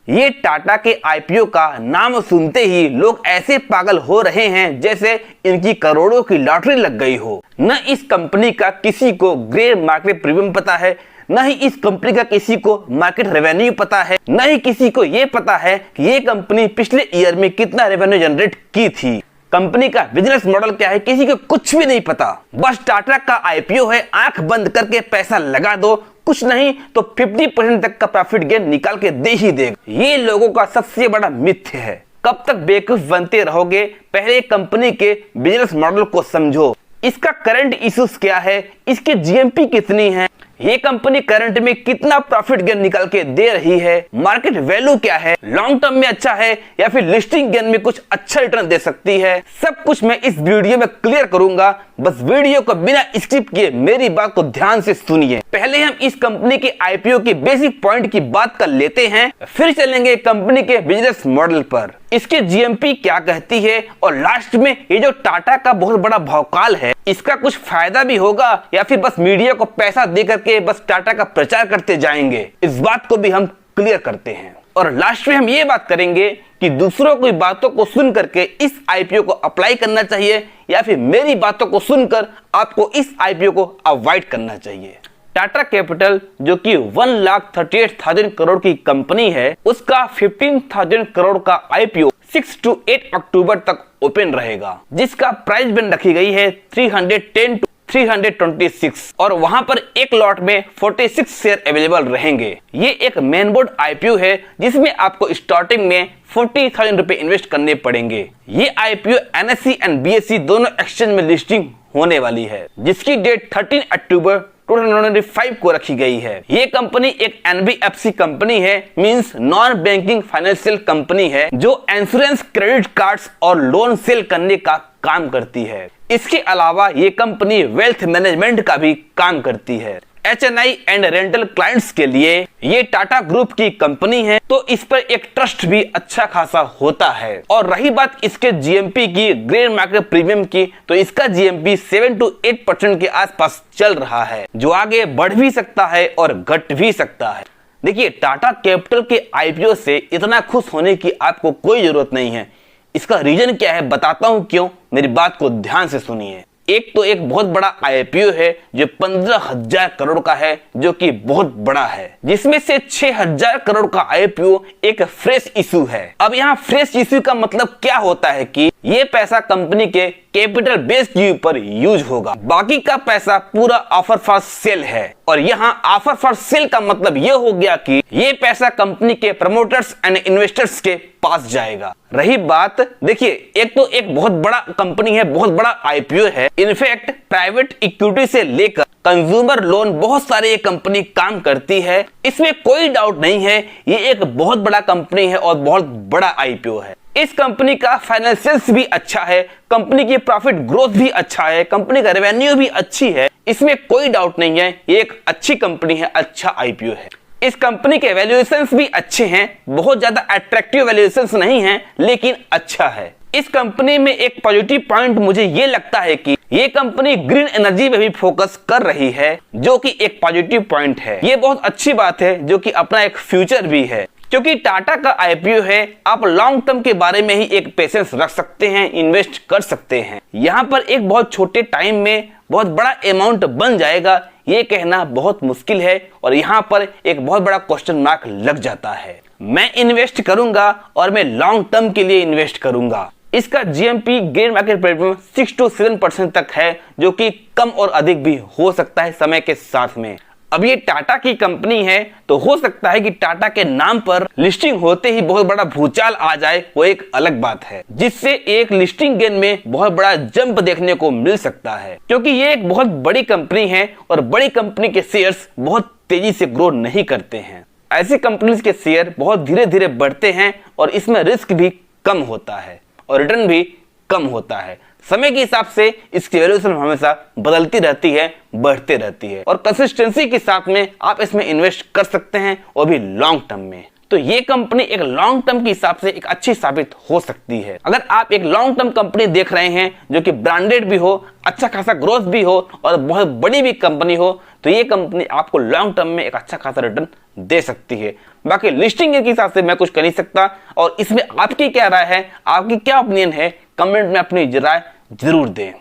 ये टाटा के आईपीओ का नाम सुनते ही लोग ऐसे पागल हो रहे हैं जैसे इनकी करोड़ों की लॉटरी लग गई हो। न इस कंपनी का किसी को ग्रे मार्केट प्रीमियम पता है, न ही इस कंपनी का किसी को मार्केट रेवेन्यू पता है, न ही किसी को ये पता है कि ये कंपनी पिछले ईयर में कितना रेवेन्यू जनरेट की थी। कंपनी का बिजनेस मॉडल क्या है किसी को कुछ भी नहीं पता। बस टाटा का आईपीओ है, आंख बंद करके पैसा लगा दो, कुछ नहीं तो 50% तक का प्रॉफिट गेन निकाल के दे ही देगा। ये लोगों का सबसे बड़ा मिथ्य है। कब तक बेवकूफ बनते रहोगे? पहले कंपनी के बिजनेस मॉडल को समझो। इसका करंट इश्यूज क्या है, इसकी जीएमपी कितनी है, ये कंपनी करंट में कितना प्रॉफिट गेन निकाल के दे रही है, मार्केट वैल्यू क्या है, लॉन्ग टर्म में अच्छा है या फिर लिस्टिंग गेन में कुछ अच्छा रिटर्न दे सकती है, सब कुछ मैं इस वीडियो में क्लियर करूंगा। बस वीडियो को बिना स्किप किए मेरी बात को ध्यान से सुनिए। पहले हम इस कंपनी के आईपीओ के बेसिक पॉइंट की बात कर लेते हैं, फिर चलेंगे कंपनी के बिजनेस मॉडल पर, इसके जीएमपी क्या कहती है, और लास्ट में ये जो टाटा का बहुत बड़ा भौकाल है इसका कुछ फायदा भी होगा या फिर बस मीडिया को पैसा दे करके बस टाटा का प्रचार करते जाएंगे, इस बात को भी हम क्लियर करते हैं। और लास्ट में हम ये बात करेंगे कि दूसरों की बातों को सुन करके इस आईपीओ को अप्लाई करना चाहिए या फिर मेरी बातों को सुनकर आपको इस आईपीओ को अवॉइड करना चाहिए। टाटा कैपिटल जो कि 1,38,000 करोड़ की कंपनी है, उसका 15,000 करोड़ का आईपीओ 6 to 8 अक्टूबर तक ओपन रहेगा, जिसका प्राइस बैंड रखी गई है 310 to 326 और वहां पर एक लॉट में 46 शेयर अवेलेबल रहेंगे। ये एक मेन बोर्ड आईपीओ है जिसमें आपको स्टार्टिंग में 40,000 रुपए इन्वेस्ट करने पड़ेंगे। ये आईपीओ एनएससी एंड बीएससी दोनों एक्सचेंज में लिस्टिंग होने वाली है, जिसकी डेट 13 अक्टूबर 2025 को रखी गई है। ये कंपनी एक एनबीएफसी कंपनी है, means non banking financial company है, जो इंश्योरेंस, क्रेडिट कार्ड्स और लोन सेल करने का काम करती है। इसके अलावा ये कंपनी वेल्थ मैनेजमेंट का भी काम करती है। एचएनआई एंड रेंटल क्लाइंट्स के लिए ये टाटा ग्रुप की कंपनी है, तो इस पर एक ट्रस्ट भी अच्छा खासा होता है। और रही बात इसके जीएमपी की, ग्रे मार्केट प्रीमियम की, तो इसका जीएमपी 7 to 8% के आसपास चल रहा है, जो आगे बढ़ भी सकता है और घट भी सकता है। देखिए, टाटा कैपिटल के आईपीओ से इतना खुश होने की आपको कोई जरूरत नहीं है। इसका रीजन क्या है बताता हूं क्यों, मेरी बात को ध्यान से सुनिए। एक तो एक बहुत बड़ा आईपीओ है जो 15,000 करोड़ का है, जो कि बहुत बड़ा है, जिसमें से 6,000 करोड़ का आईपीओ एक फ्रेश इशू है। अब यहाँ फ्रेश इशू का मतलब क्या होता है कि ये पैसा कंपनी के कैपिटल बेस के ऊपर यूज होगा, बाकी का पैसा पूरा ऑफर फॉर सेल है। और यहाँ ऑफर फॉर सेल का मतलब ये हो गया कि ये पैसा कंपनी के प्रमोटर्स एंड इन्वेस्टर्स के पास जाएगा। रही बात, देखिए, एक तो एक बहुत बड़ा कंपनी है, बहुत बड़ा आईपीओ है, इनफैक्ट प्राइवेट इक्विटी से लेकर कंज्यूमर लोन बहुत सारे ये कंपनी काम करती है, इसमें कोई डाउट नहीं है। ये एक बहुत बड़ा कंपनी है और बहुत बड़ा आईपीओ है। इस कंपनी का फाइनेंशियल्स भी अच्छा है, कंपनी की प्रॉफिट ग्रोथ भी अच्छा है, कंपनी का रेवेन्यू भी अच्छी है, इसमें कोई डाउट नहीं है। ये एक अच्छी कंपनी है, अच्छा आईपीओ है। इस कंपनी के वैल्यूएशंस भी अच्छे हैं, बहुत ज्यादा अट्रैक्टिव वैल्यूएशंस नहीं हैं, लेकिन अच्छा है। इस कंपनी में एक पॉजिटिव पॉइंट मुझे ये लगता है कि ये कंपनी ग्रीन एनर्जी पे भी फोकस कर रही है, जो कि एक पॉजिटिव पॉइंट है। ये बहुत अच्छी बात है, जो कि अपना एक फ्यूचर भी है। क्योंकि टाटा का आईपीओ है, आप लॉन्ग टर्म के बारे में ही एक पेशेंस रख सकते हैं, इन्वेस्ट कर सकते हैं। यहाँ पर एक बहुत छोटे टाइम में बहुत बड़ा अमाउंट बन जाएगा, ये कहना बहुत मुश्किल है, और यहाँ पर एक बहुत बड़ा क्वेश्चन मार्क लग जाता है। मैं इन्वेस्ट करूंगा और मैं लॉन्ग टर्म के लिए इन्वेस्ट करूंगा। इसका GMP grey market premium 6 to 7% तक है, जो कि कम और अधिक भी हो सकता है समय के साथ में। अब ये टाटा की कंपनी है, तो हो सकता है कि टाटा के नाम पर लिस्टिंग होते ही बहुत बड़ा भूचाल आ जाए, वो एक अलग बात है, जिससे एक लिस्टिंग गेन में बहुत बड़ा जंप देखने को मिल सकता है। क्योंकि ये एक बहुत बड़ी कंपनी है और बड़ी कंपनी के शेयर्स बहुत तेजी से ग्रो नहीं करते हैं। ऐसी कंपनीज के शेयर बहुत धीरे धीरे बढ़ते हैं और इसमें रिस्क भी कम होता है और रिटर्न भी कम होता है। समय के हिसाब से इसकी वैल्यूएशन हमेशा बदलती रहती है, बढ़ती रहती है, और कंसिस्टेंसी के साथ में आप इसमें इन्वेस्ट कर सकते हैं, वो भी लॉन्ग टर्म में। तो ये कंपनी एक लॉन्ग टर्म के हिसाब से एक अच्छी साबित हो सकती है। अगर आप एक लॉन्ग टर्म कंपनी देख रहे हैं जो कि ब्रांडेड भी हो, अच्छा खासा ग्रोथ भी हो और बहुत बड़ी भी कंपनी हो, तो ये कंपनी आपको लॉन्ग टर्म में एक अच्छा खासा रिटर्न दे सकती है। बाकी लिस्टिंग के हिसाब से मैं कुछ कर नहीं सकता, और इसमें आपकी क्या राय है, आपकी क्या ओपिनियन है, कमेंट में अपनी राय जरूर दें।